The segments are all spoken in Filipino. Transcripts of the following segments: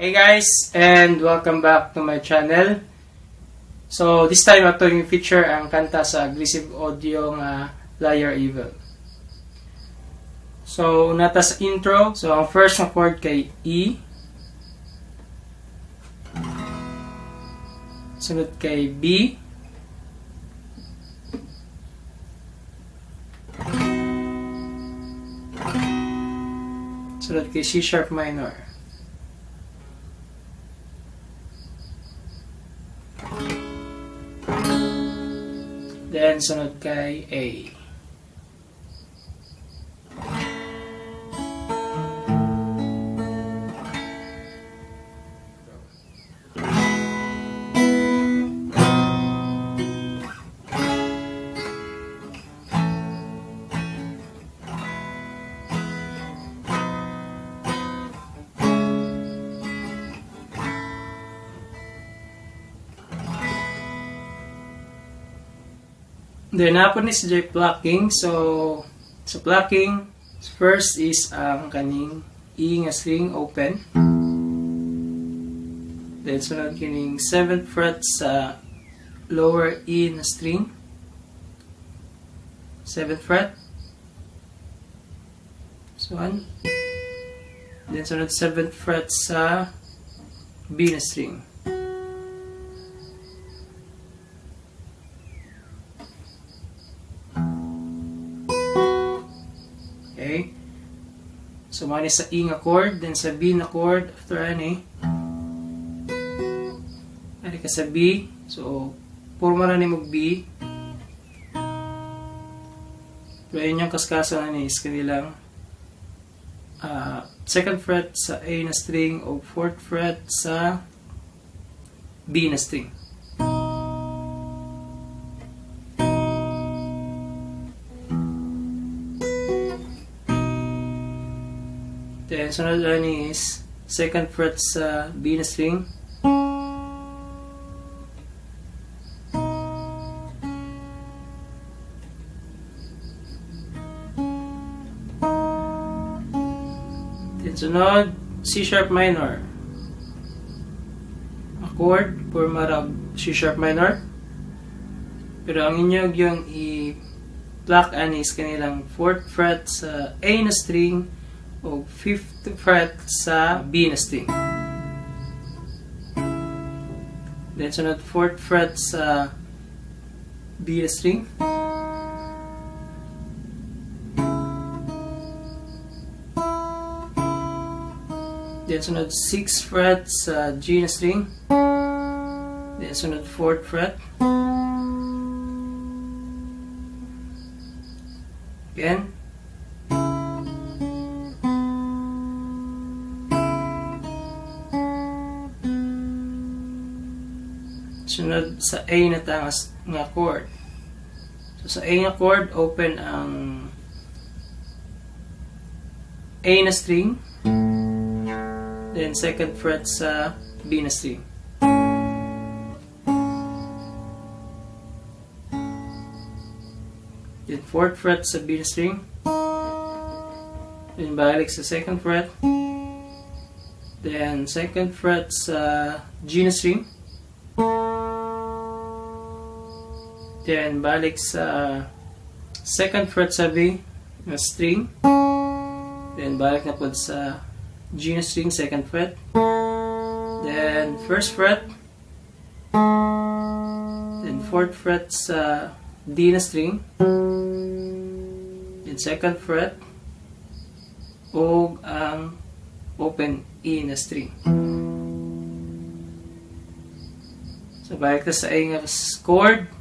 Hey guys, and welcome back to my channel. So this time ato yung feature ang kanta sa aggressive audio nga Liar Evil. So unata sa intro, so ang first na chord kay E, sunod kay B, sunod kay C sharp minor, then sunod kay A. Then hapon is J plucking. So sa plucking, first is ang kaning E nga string open. Then sunod kining 7th fret sa lower E na string, 7th fret. So 1. Then sunod 7th fret sa B na string. Okay. So mani sa E nga chord, then sa B na chord after ani. Ani ka sa B. So porma na ni mo B. Pero yun yung kaskasan ani is kanilang 2nd fret sa A na string o 4th fret sa B na string. Then sunod ani is 2nd fret sa B na string, then sunod C sharp minor, a chord for marag C sharp minor, pero ang inyong yung i-pluck ani is kanilang 4th fret sa A na string o 5th fret sa B na string. Then sunod 4th fret sa B na string. Then sunod 6th fret sa G na string. Then sunod 4th fret. Again. Sunod sa A na tangas nga chord. So sa A nga chord, open ang A na string, then 2nd fret sa B na string. Then 4th fret sa B na string. Then balik sa 2nd fret. Then 2nd fret sa G na string. Then balik sa 2nd fret sa B na string. Then balik na po sa G na string, 2nd fret. Then 1st fret. Then 4th fret sa D na string. Then 2nd fret. O ang open E na string. So balik na sa A nga chord.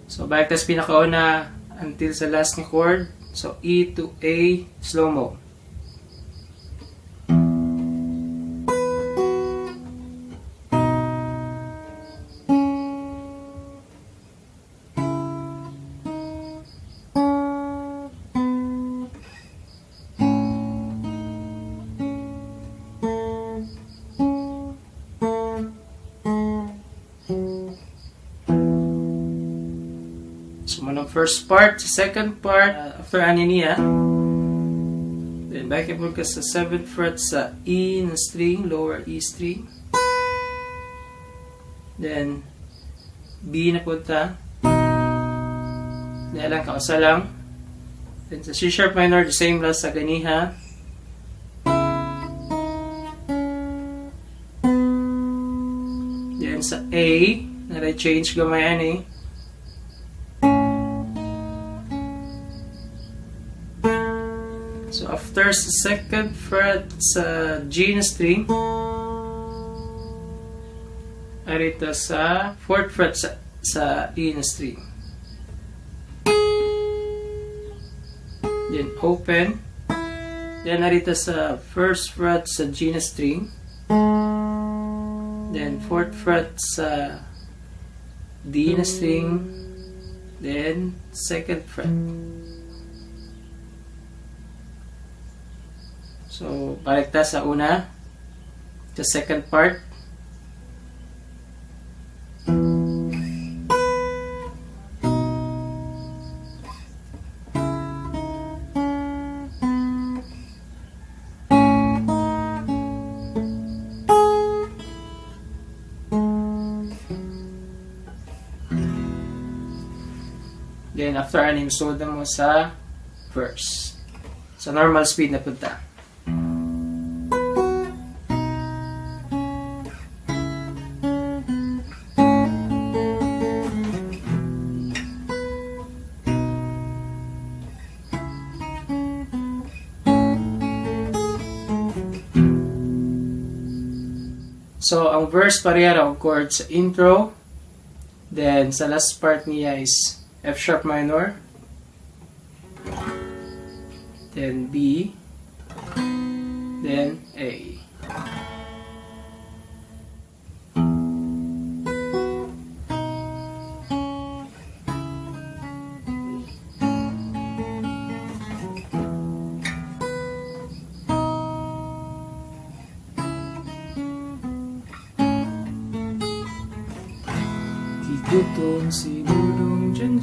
So balik tas pinakauna until sa last ng chord. So E to A slow-mo. first part, sa second part, after ani niya, then back and ka sa 7th fret sa E na string, lower E string. Then B na punta. Then lang kausa lang. Then sa C sharp minor, the same lang sa ganiha. Then sa A, na-change gamay ani. So after sa 2nd fret sa G na string, arita sa 4th fret sa E na string. Then open. Then arita sa 1st fret sa G na string. Then 4th fret sa D na string. Then 2nd fret. So balik ta sa una, sa second part. Then after anim, soda mo sa verse. Sa normal speed na punta. So, ang verse pareha ang chord sa intro. Then, sa last part niya is F sharp minor. Then B. Then A. Gutom sigurong dyan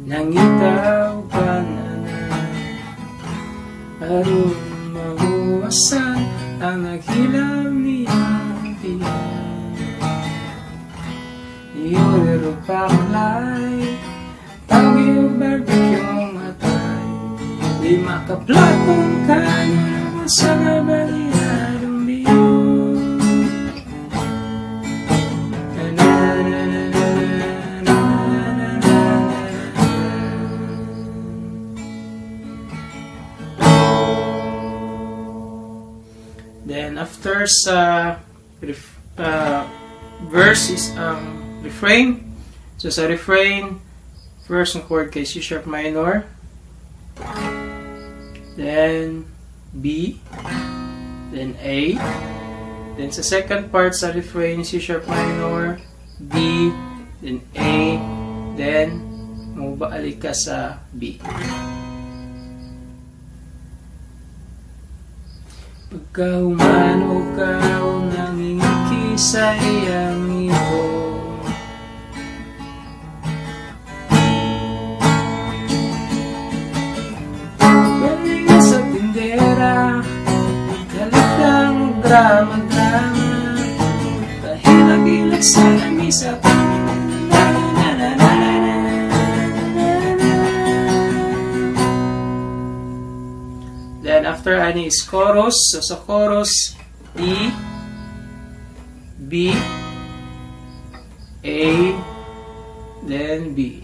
nangitaw ka na aron mahuwasan ang naghilaw niyang tiyan. Iyolero paklay tawag barbecue matay di makaplatong kayo sa nabalihadong biyo. Then after sa verse is refrain. So sa refrain, first ang chord kay C sharp minor, then B, then A, then sa second part sa refrain C sharp minor, B, then A, then mabalik ka sa B. Pagkahuman o kao nangingiki sa iyang ito, galing sa tindera, galit ng drama-drama, kahilag-hilag sa lamisa. Then after ani is chorus. So sa chorus, E, B, A, then B.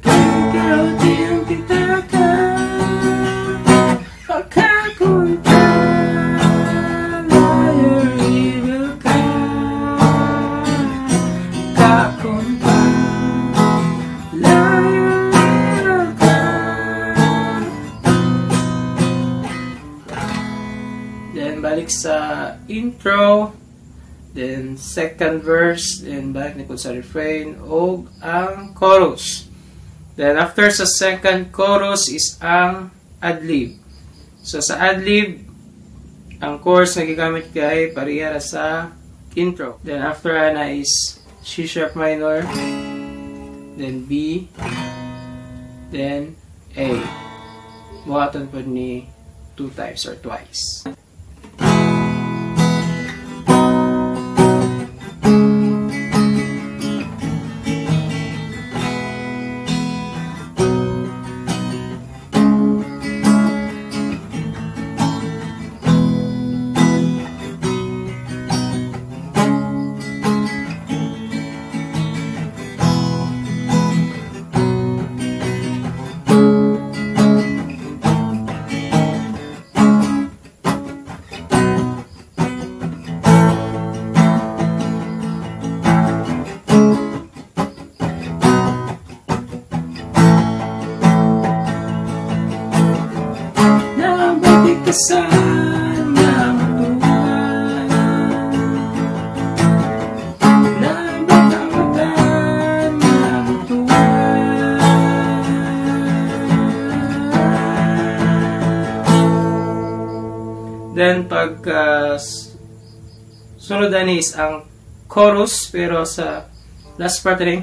Ikaw diyang kitaka, pagkakunta, liar, evil ka, kakunta, liar ka. Then balik sa intro, then second verse, then balik na sa refrain o ang chorus. Then after sa second chorus is ang ad-lib. So sa ad-lib, ang chorus na gigamit kay parehara sa intro. Then after na is C sharp minor, then B, then A. Buhaton po ni 2 times or twice. Saan ng buwan na batamatan ng tuwan. Then pag sunod na is ang chorus, pero sa last part rin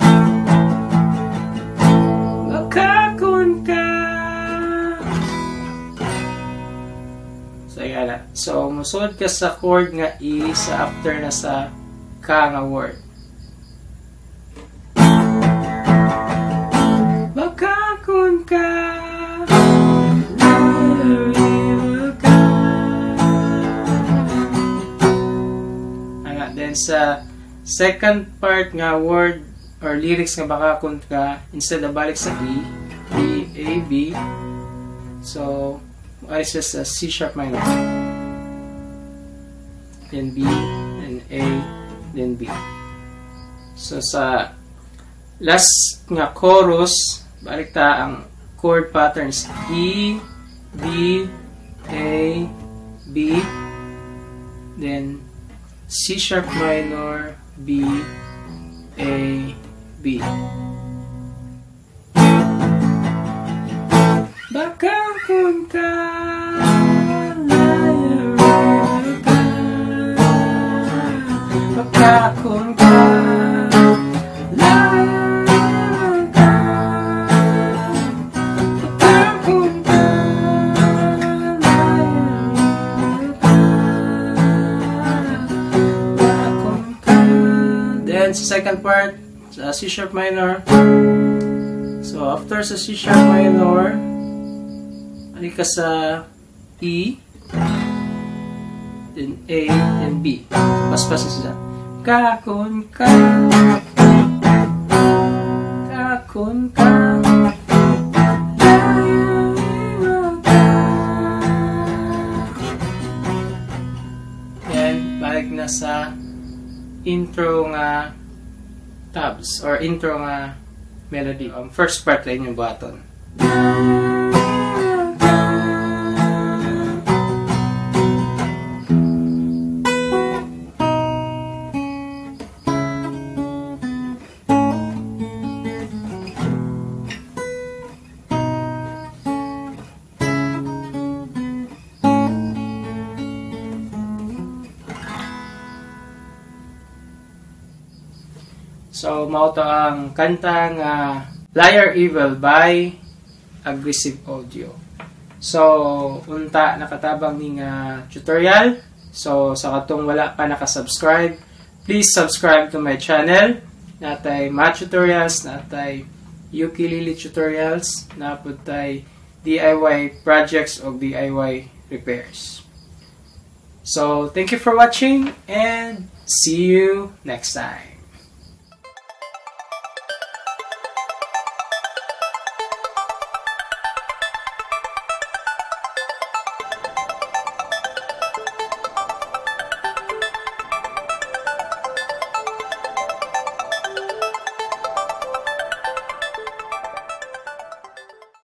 Makakun ka. So, musod ka sa chord nga E sa after na sa ka nga word. Makakun ka. Then sa second part nga word or lyrics nga makakun ka, instead na balik sa E, B, A, B. So, ay siya sa C sharp minor, then B, then A, then B. So sa last nga chorus, balik ta ang chord patterns E, B, A, B, then C sharp minor, B, A, B. Makakun ka. Makakun ka. Then sa second part, sa C sharp minor. So after sa C sharp minor, balik ka sa E, then A, then B. Paspas sila. Kakun ka. Kakun ka. Then balik na sa intro nga tabs or intro nga melody. First part lang yung button. So, mao to ang kanta nga Liar Evil by Aggressive Audio. So, unta nakatabang ning tutorial. So, sa katong wala pa nakasubscribe, please subscribe to my channel. Natay math tutorials, natay ukulele tutorials, naputay DIY projects o DIY repairs. So, thank you for watching and see you next time.